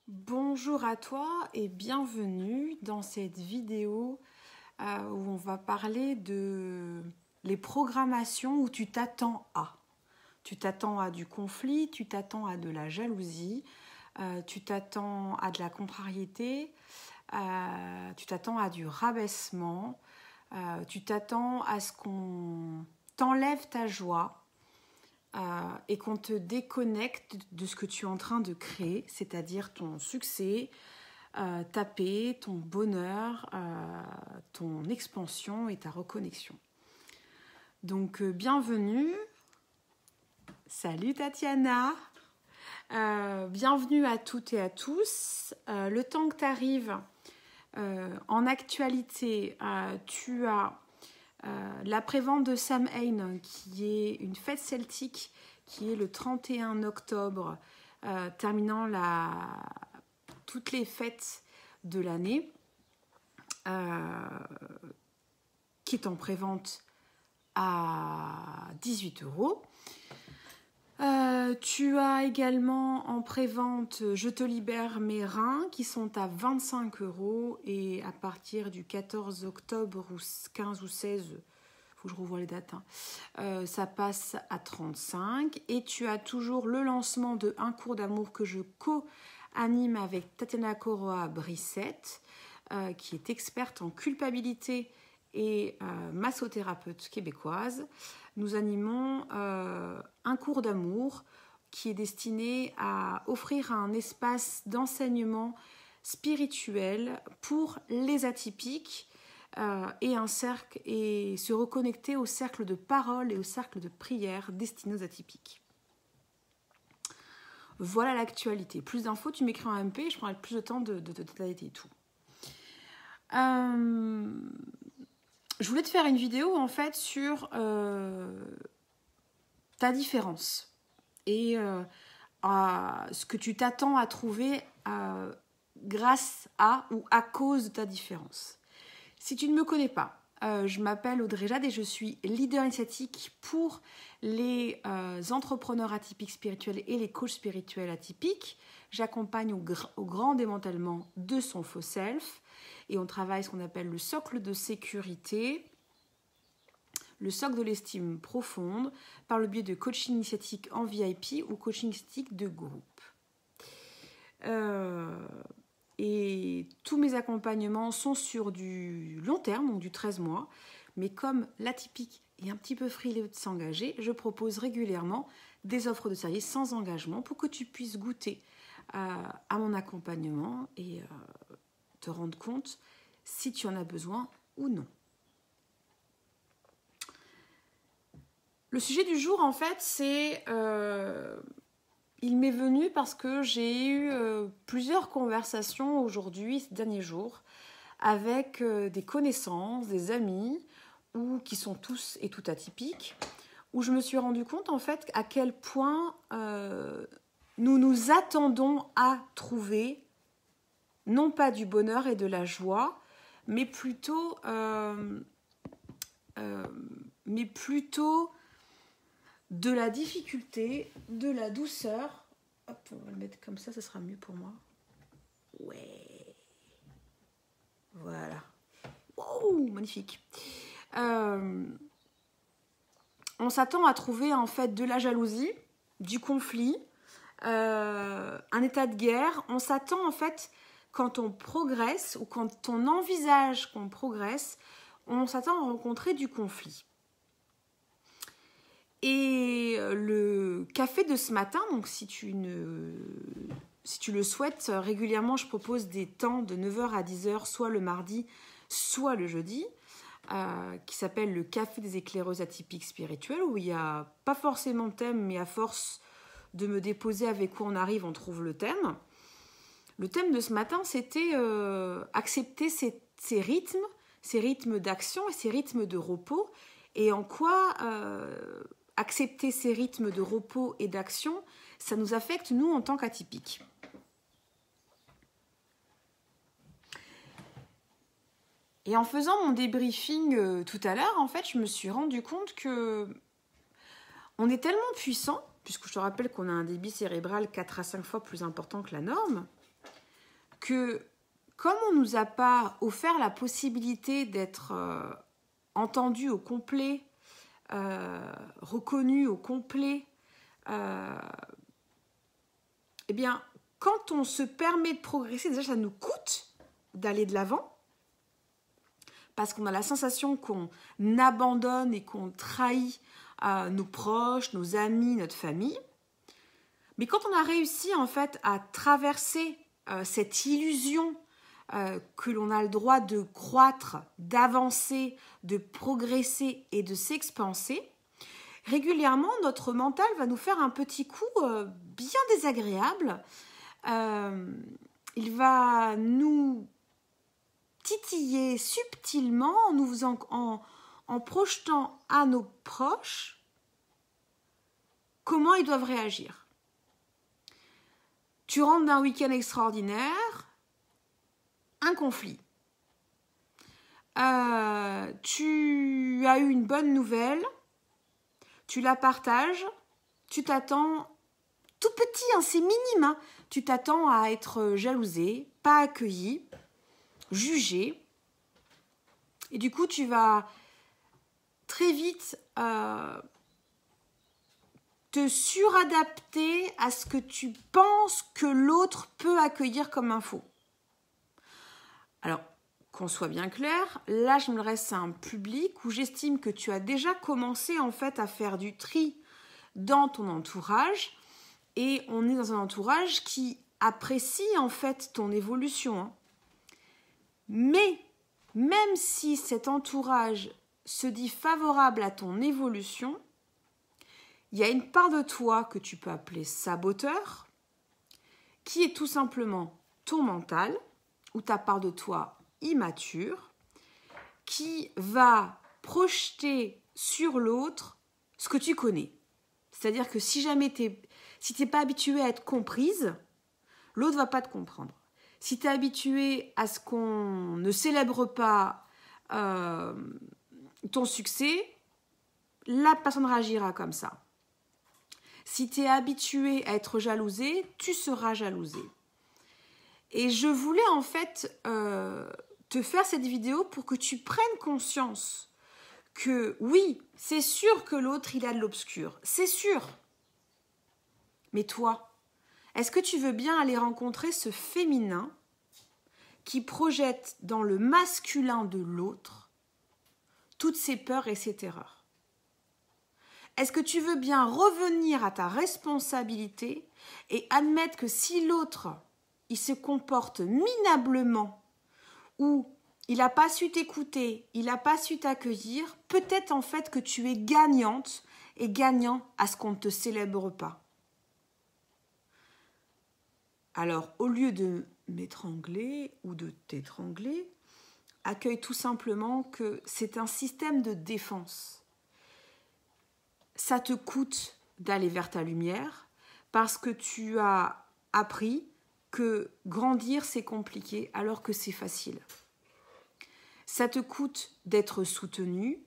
Bonjour à toi et bienvenue dans cette vidéo où on va parler de les programmations où tu t'attends à. Tu t'attends à du conflit, tu t'attends à de la jalousie, tu t'attends à de la contrariété, tu t'attends à du rabaissement, tu t'attends à ce qu'on t'enlève ta joie. Et qu'on te déconnecte de ce que tu es en train de créer, c'est-à-dire ton succès, ta paix, ton bonheur, ton expansion et ta reconnexion. Donc, bienvenue. Salut Tatiana. Bienvenue à toutes et à tous. Le temps que tu arrives, en actualité, tu as la prévente de Samhain, qui est une fête celtique, qui est le 31 octobre, terminant toutes les fêtes de l'année, qui est en prévente à 18 €. Tu as également en prévente Je te libère mes reins qui sont à 25 € et à partir du 14 octobre ou 15 ou 16, faut que je revoie les dates, ça passe à 35. Et tu as toujours le lancement de Un cours d'amour que je co-anime avec Tatiana Coroa Brissette, qui est experte en culpabilité et massothérapeute québécoise. Nous animons un cours d'amour qui est destiné à offrir un espace d'enseignement spirituel pour les atypiques et se reconnecter au cercle de parole et au cercle de prière destiné aux atypiques. Voilà l'actualité. Plus d'infos, tu m'écris en MP et je prendrai plus de temps de détailler et tout. Je voulais te faire une vidéo en fait sur ta différence et ce que tu t'attends à trouver grâce à ou à cause de ta différence. Si tu ne me connais pas, je m'appelle Audrey Jade et je suis leader initiatique pour les entrepreneurs atypiques spirituels et les coachs spirituels atypiques. J'accompagne au grand démantèlement de son faux self et on travaille ce qu'on appelle le socle de sécurité, le socle de l'estime profonde par le biais de coaching initiatique en VIP ou coaching initiatique de groupe. Et tous mes accompagnements sont sur du long terme, donc du 13 mois. Mais comme l'atypique est un petit peu frileux de s'engager, je propose régulièrement des offres de services sans engagement pour que tu puisses goûter à mon accompagnement et te rendre compte si tu en as besoin ou non. Le sujet du jour, en fait, c'est... il m'est venu parce que j'ai eu plusieurs conversations aujourd'hui, ces derniers jours, avec des connaissances, des amis, qui sont tous et toutes atypiques, où je me suis rendu compte, en fait, à quel point nous nous attendons à trouver, non pas du bonheur et de la joie, mais plutôt de la difficulté, de la douceur. Hop, on va le mettre comme ça sera mieux pour moi. Ouais. Voilà. Wow, magnifique. On s'attend à trouver en fait de la jalousie, du conflit, un état de guerre. On s'attend en fait, quand on progresse ou quand on envisage qu'on progresse, on s'attend à rencontrer du conflit. Et le café de ce matin, donc si tu le souhaites, régulièrement je propose des temps de 9h à 10h, soit le mardi, soit le jeudi, qui s'appelle le café des éclaireuses atypiques spirituelles, où il n'y a pas forcément de thème, mais à force de me déposer avec quoi on arrive, on trouve le thème. Le thème de ce matin, c'était accepter ces rythmes d'action et ces rythmes de repos, et en quoi accepter ces rythmes de repos et d'action, ça nous affecte, nous, en tant qu'atypiques. Et en faisant mon débriefing tout à l'heure, en fait, je me suis rendu compte que on est tellement puissant, puisque je te rappelle qu'on a un débit cérébral 4 à 5 fois plus important que la norme, que comme on ne nous a pas offert la possibilité d'être entendu au complet, reconnu au complet, eh bien, quand on se permet de progresser, déjà ça nous coûte d'aller de l'avant, parce qu'on a la sensation qu'on abandonne et qu'on trahit nos proches, nos amis, notre famille. Mais quand on a réussi en fait à traverser cette illusion que l'on a le droit de croître, d'avancer, de progresser et de s'expanser, régulièrement notre mental va nous faire un petit coup bien désagréable. Il va nous titiller subtilement en projetant à nos proches comment ils doivent réagir. Tu rentres d'un week-end extraordinaire, un conflit. Tu as eu une bonne nouvelle, tu la partages, tu t'attends, tout petit, hein, c'est minime, hein, tu t'attends à être jalousé, pas accueilli, jugé. Et du coup, tu vas très vite te suradapter à ce que tu penses que l'autre peut accueillir comme info. Alors, qu'on soit bien clair, là, je m'adresse à un public où j'estime que tu as déjà commencé en fait à faire du tri dans ton entourage et on est dans un entourage qui apprécie en fait ton évolution. Hein. Mais même si cet entourage se dit favorable à ton évolution, il y a une part de toi que tu peux appeler saboteur, qui est tout simplement ton mental, ou ta part de toi immature, qui va projeter sur l'autre ce que tu connais. C'est-à-dire que si jamais tu n'es pas habitué à être comprise, l'autre ne va pas te comprendre. Si tu es habitué à ce qu'on ne célèbre pas ton succès, la personne réagira comme ça. Si tu es habitué à être jalousé, tu seras jalousé. Et je voulais en fait te faire cette vidéo pour que tu prennes conscience que oui, c'est sûr que l'autre il a de l'obscur, c'est sûr. Mais toi, est-ce que tu veux bien aller rencontrer ce féminin qui projette dans le masculin de l'autre toutes ses peurs et ses terreurs? Est-ce que tu veux bien revenir à ta responsabilité et admettre que si l'autre, il se comporte minablement ou il n'a pas su t'écouter, il n'a pas su t'accueillir, peut-être en fait que tu es gagnante et gagnant à ce qu'on ne te célèbre pas. Alors, au lieu de m'étrangler ou de t'étrangler, accueille tout simplement que c'est un système de défense. Ça te coûte d'aller vers ta lumière parce que tu as appris que grandir c'est compliqué alors que c'est facile. Ça te coûte d'être soutenu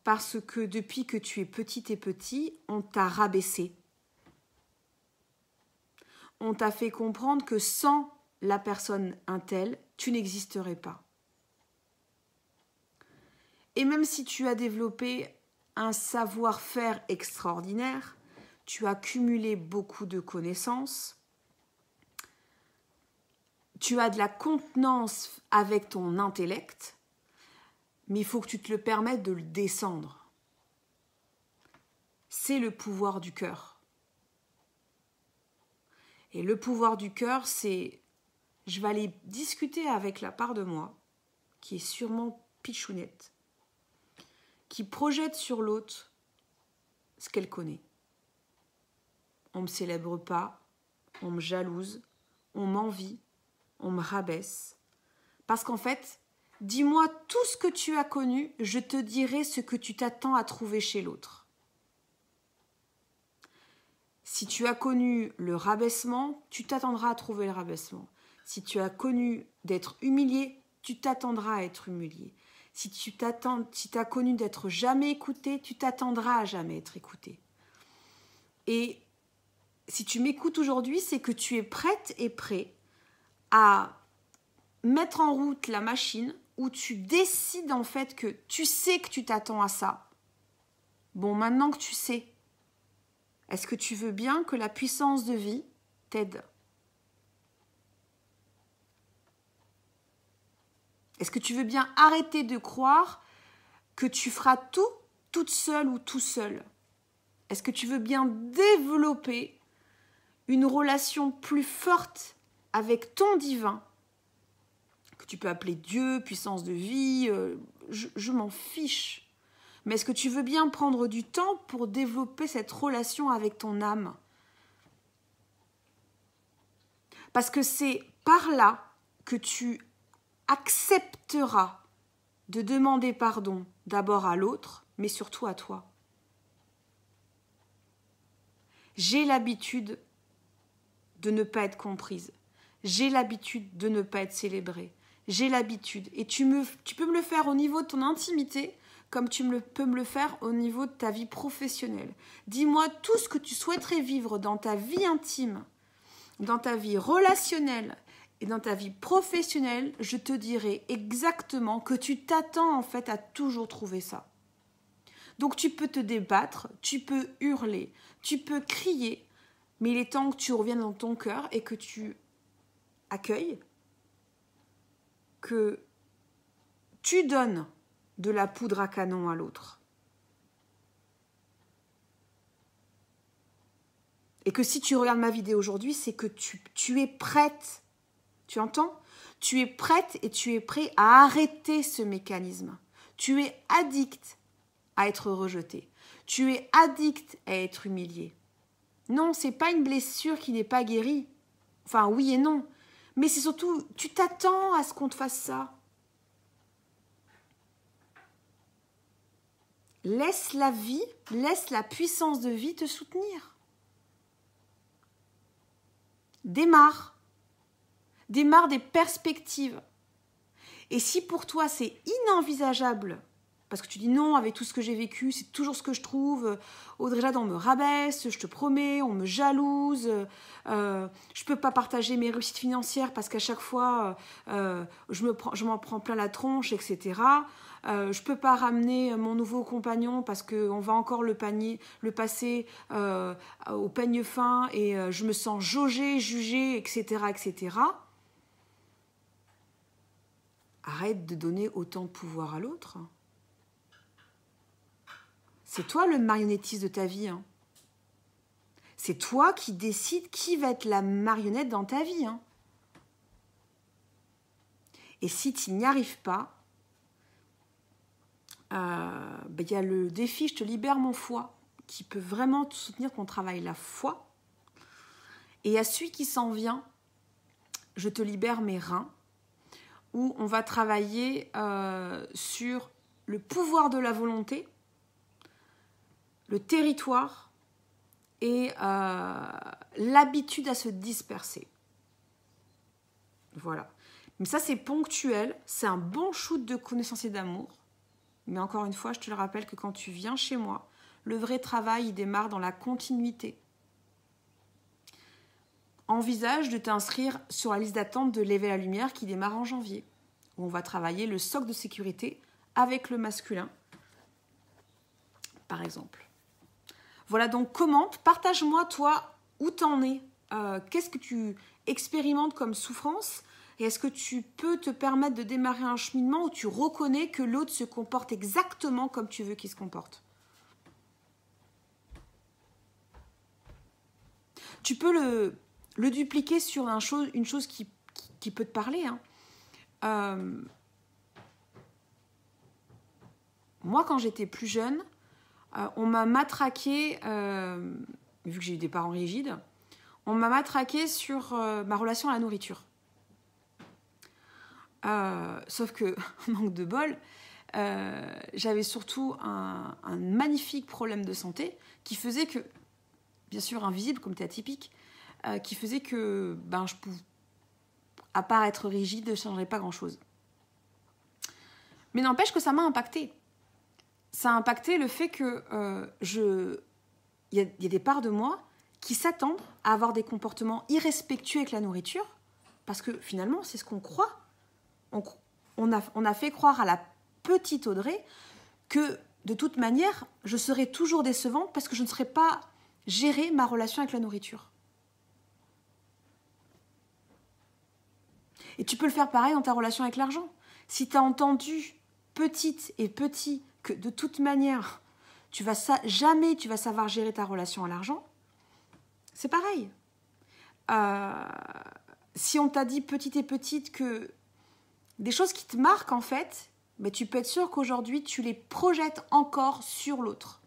parce que depuis que tu es petite et petit, on t'a rabaissé. On t'a fait comprendre que sans la personne un tel, tu n'existerais pas. Et même si tu as développé un savoir-faire extraordinaire, tu as cumulé beaucoup de connaissances, tu as de la contenance avec ton intellect, mais il faut que tu te le permettes de le descendre. C'est le pouvoir du cœur. Et le pouvoir du cœur, c'est, je vais aller discuter avec la part de moi, qui est sûrement pichounette, qui projette sur l'autre ce qu'elle connaît. On ne me célèbre pas, on me jalouse, on m'envie, on me rabaisse. Parce qu'en fait, dis-moi tout ce que tu as connu, je te dirai ce que tu t'attends à trouver chez l'autre. Si tu as connu le rabaissement, tu t'attendras à trouver le rabaissement. Si tu as connu d'être humilié, tu t'attendras à être humilié. Si tu as connu d'être jamais écouté, tu t'attendras à jamais être écouté. Et si tu m'écoutes aujourd'hui, c'est que tu es prête et prêt à mettre en route la machine où tu décides en fait que tu sais que tu t'attends à ça. Bon, maintenant que tu sais, est-ce que tu veux bien que la puissance de vie t'aide? Est-ce que tu veux bien arrêter de croire que tu feras tout toute seule ou tout seul? Est-ce que tu veux bien développer une relation plus forte avec ton divin, que tu peux appeler Dieu, puissance de vie, je m'en fiche. Mais est-ce que tu veux bien prendre du temps pour développer cette relation avec ton âme? Parce que c'est par là que tu accepteras de demander pardon d'abord à l'autre, mais surtout à toi. J'ai l'habitude de ne pas être comprise. J'ai l'habitude de ne pas être célébrée. J'ai l'habitude. Et tu peux me le faire au niveau de ton intimité, comme tu peux me le faire au niveau de ta vie professionnelle. Dis-moi tout ce que tu souhaiterais vivre dans ta vie intime, dans ta vie relationnelle et dans ta vie professionnelle, je te dirai exactement que tu t'attends en fait à toujours trouver ça. Donc tu peux te débattre, tu peux hurler, tu peux crier, mais il est temps que tu reviennes dans ton cœur et que tu accueilles, que tu donnes de la poudre à canon à l'autre. Et que si tu regardes ma vidéo aujourd'hui, c'est que tu es prête. Tu entends? Tu es prête et tu es prêt à arrêter ce mécanisme. Tu es addict à être rejeté. Tu es addict à être humilié. Non, c'est pas une blessure qui n'est pas guérie. Enfin, oui et non. Mais c'est surtout, tu t'attends à ce qu'on te fasse ça. Laisse la vie, laisse la puissance de vie te soutenir. Démarre. Démarre des perspectives. Et si pour toi c'est inenvisageable, parce que tu dis non, avec tout ce que j'ai vécu, c'est toujours ce que je trouve, Audrey Jade, on me rabaisse, je te promets, on me jalouse, je peux pas partager mes réussites financières parce qu'à chaque fois, je m'en prends plein la tronche, etc. Je peux pas ramener mon nouveau compagnon parce qu'on va encore le passer au peigne fin et je me sens jaugée, jugée, etc., etc. Arrête de donner autant de pouvoir à l'autre. C'est toi le marionnettiste de ta vie. Hein. C'est toi qui décides qui va être la marionnette dans ta vie. Hein. Et si tu n'y arrives pas, y a le défi « Je te libère mon foie » qui peut vraiment te soutenir qu'on travaille la foi. Et il y a celui qui s'en vient « Je te libère mes reins » où on va travailler sur le pouvoir de la volonté, le territoire et l'habitude à se disperser. Voilà. Mais ça, c'est ponctuel. C'est un bon shoot de connaissance et d'amour. Mais encore une fois, je te le rappelle que quand tu viens chez moi, le vrai travail, il démarre dans la continuité. Envisage de t'inscrire sur la liste d'attente de L'éveil à la lumière qui démarre en janvier, où on va travailler le socle de sécurité avec le masculin, par exemple. Voilà, donc commente, partage-moi, toi, où t'en es. Qu'est-ce que tu expérimentes comme souffrance? Et est-ce que tu peux te permettre de démarrer un cheminement où tu reconnais que l'autre se comporte exactement comme tu veux qu'il se comporte? Tu peux le dupliquer sur une chose qui peut te parler. Hein. Moi, quand j'étais plus jeune, on m'a matraqué, vu que j'ai eu des parents rigides, on m'a matraqué sur ma relation à la nourriture. Sauf que, manque de bol, j'avais surtout un magnifique problème de santé qui faisait que, bien sûr invisible comme t'es atypique, qui faisait que je pouvais, à part être rigide, je ne changerais pas grand-chose. Mais n'empêche que ça m'a impacté. Ça a impacté le fait que y a des parts de moi qui s'attendent à avoir des comportements irrespectueux avec la nourriture parce que finalement, c'est ce qu'on croit. on a fait croire à la petite Audrey que de toute manière, je serais toujours décevante parce que je ne saurais pas gérer ma relation avec la nourriture. Et tu peux le faire pareil dans ta relation avec l'argent. Si tu as entendu, petite et petit, que de toute manière, jamais tu vas savoir gérer ta relation à l'argent, c'est pareil. Si on t'a dit petite et petite que des choses qui te marquent en fait, ben tu peux être sûr qu'aujourd'hui tu les projettes encore sur l'autre.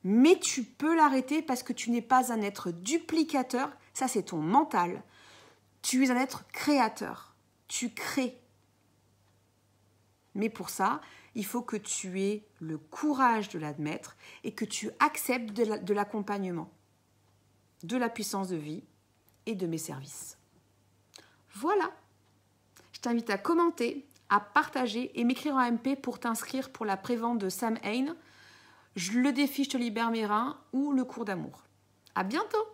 Mais tu peux l'arrêter parce que tu n'es pas un être duplicateur, ça c'est ton mental. Tu es un être créateur, tu crées. Mais pour ça, il faut que tu aies le courage de l'admettre et que tu acceptes de l'accompagnement, de la puissance de vie et de mes services. Voilà. Je t'invite à commenter, à partager et m'écrire en MP pour t'inscrire pour la prévente de Sam Hain, le défi Je te libère mes reins ou le cours d'amour. À bientôt!